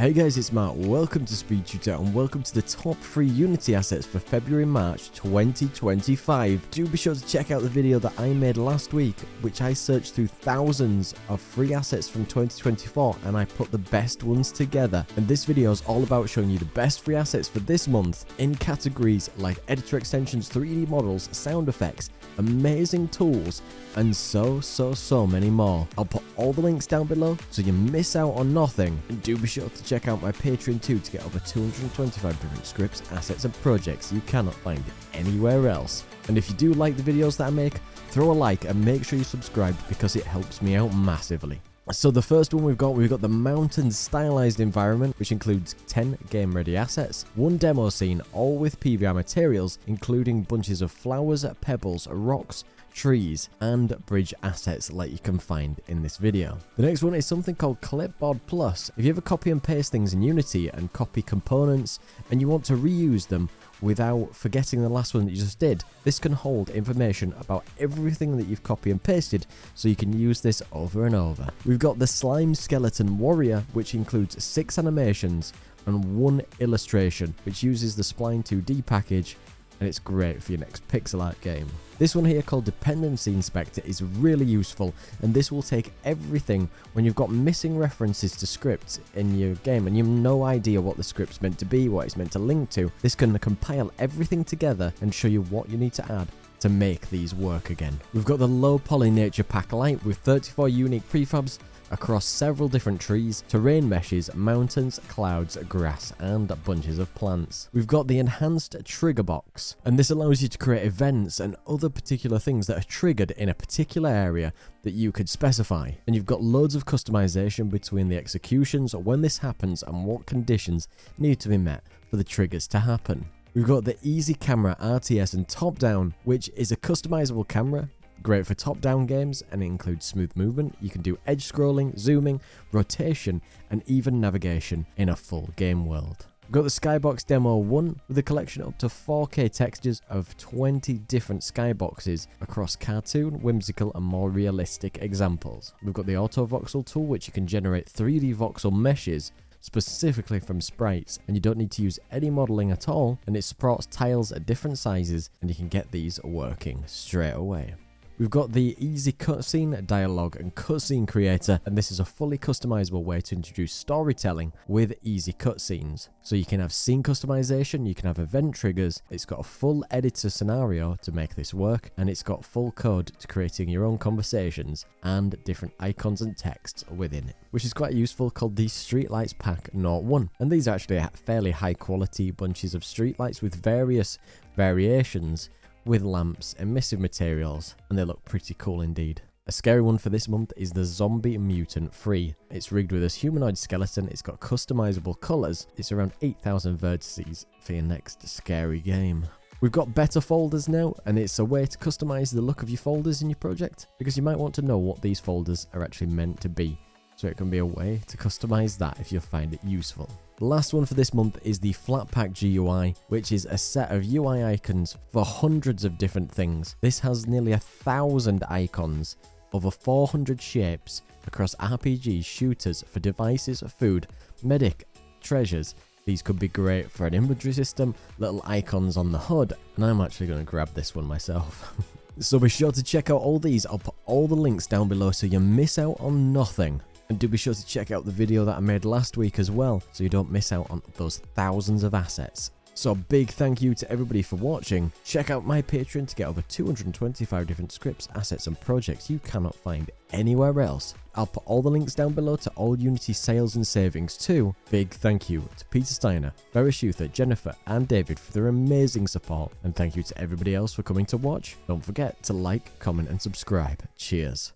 Hey guys, it's Matt. Welcome to SpeedTutor and welcome to the top 3 Unity assets for February-March 2025. Do be sure to check out the video that I made last week, which I searched through thousands of free assets from 2024 and I put the best ones together. And this video is all about showing you the best free assets for this month in categories like editor extensions, 3D models, sound effects, amazing tools, and so many more. I'll put all the links down below so you miss out on nothing. And do be sure to check out my Patreon too to get over 225 different scripts, assets and projects you cannot find anywhere else. And if you do like the videos that I make, throw a like and make sure you subscribe because it helps me out massively. So the first one we've got the mountain stylized environment, which includes 10 game ready assets, one demo scene, all with PBR materials, including bunches of flowers, pebbles, rocks, trees, and bridge assets like you can find in this video. The next one is something called Clipboard Plus. If you ever copy and paste things in Unity and copy components and you want to reuse them without forgetting the last one that you just did, this can hold information about everything that you've copy and pasted so you can use this over and over. We've got the Slime Skeleton Warrior, which includes 6 animations and 1 illustration, which uses the Spline 2D package, and it's great for your next pixel art game. This one here called Dependency Inspector is really useful, and this will take everything when you've got missing references to scripts in your game and you have no idea what the script's meant to be, what it's meant to link to. This can compile everything together and show you what you need to add to make these work again. We've got the Low Poly Nature Pack Light with 34 unique prefabs across several different trees, terrain meshes, mountains, clouds, grass, and bunches of plants. We've got the Enhanced Trigger Box, and this allows you to create events and other particular things that are triggered in a particular area that you could specify. And you've got loads of customization between the executions, when this happens, and what conditions need to be met for the triggers to happen. We've got the Easy Camera RTS and Top Down, which is a customizable camera. Great for top-down games, and it includes smooth movement. You can do edge scrolling, zooming, rotation, and even navigation in a full game world. We've got the Skybox Demo 1 with a collection up to 4K textures of 20 different skyboxes across cartoon, whimsical, and more realistic examples. We've got the Auto Voxel tool, which you can generate 3D voxel meshes specifically from sprites, and you don't need to use any modeling at all, and it supports tiles at different sizes, and you can get these working straight away. We've got the Easy Cutscene, Dialogue, and Cutscene Creator, and this is a fully customizable way to introduce storytelling with easy cutscenes. So you can have scene customization, you can have event triggers, it's got a full editor scenario to make this work, and it's got full code to creating your own conversations and different icons and texts within it, which is quite useful, called the Streetlights Pack 01. And these are actually fairly high quality bunches of streetlights with various variations with lamps, emissive materials, and they look pretty cool indeed. A scary one for this month is the Zombie Mutant Free. It's rigged with a humanoid skeleton, it's got customizable colours, it's around 8,000 vertices for your next scary game. We've got better folders now, and it's a way to customize the look of your folders in your project, because you might want to know what these folders are actually meant to be. So it can be a way to customize that if you find it useful. The last one for this month is the Flatpak GUI, which is a set of UI icons for hundreds of different things. This has nearly 1,000 icons, over 400 shapes across RPGs, shooters, for devices, food, medic, treasures. These could be great for an inventory system, little icons on the HUD, and I'm actually going to grab this one myself. So be sure to check out all these. I'll put all the links down below so you miss out on nothing. And do be sure to check out the video that I made last week as well, so you don't miss out on those thousands of assets. So big thank you to everybody for watching. Check out my Patreon to get over 225 different scripts, assets and projects you cannot find anywhere else. I'll put all the links down below to all Unity sales and savings too. Big thank you to Peter Steiner, Verishutha, Jennifer and David for their amazing support, and thank you to everybody else for coming to watch. Don't forget to like, comment and subscribe. Cheers.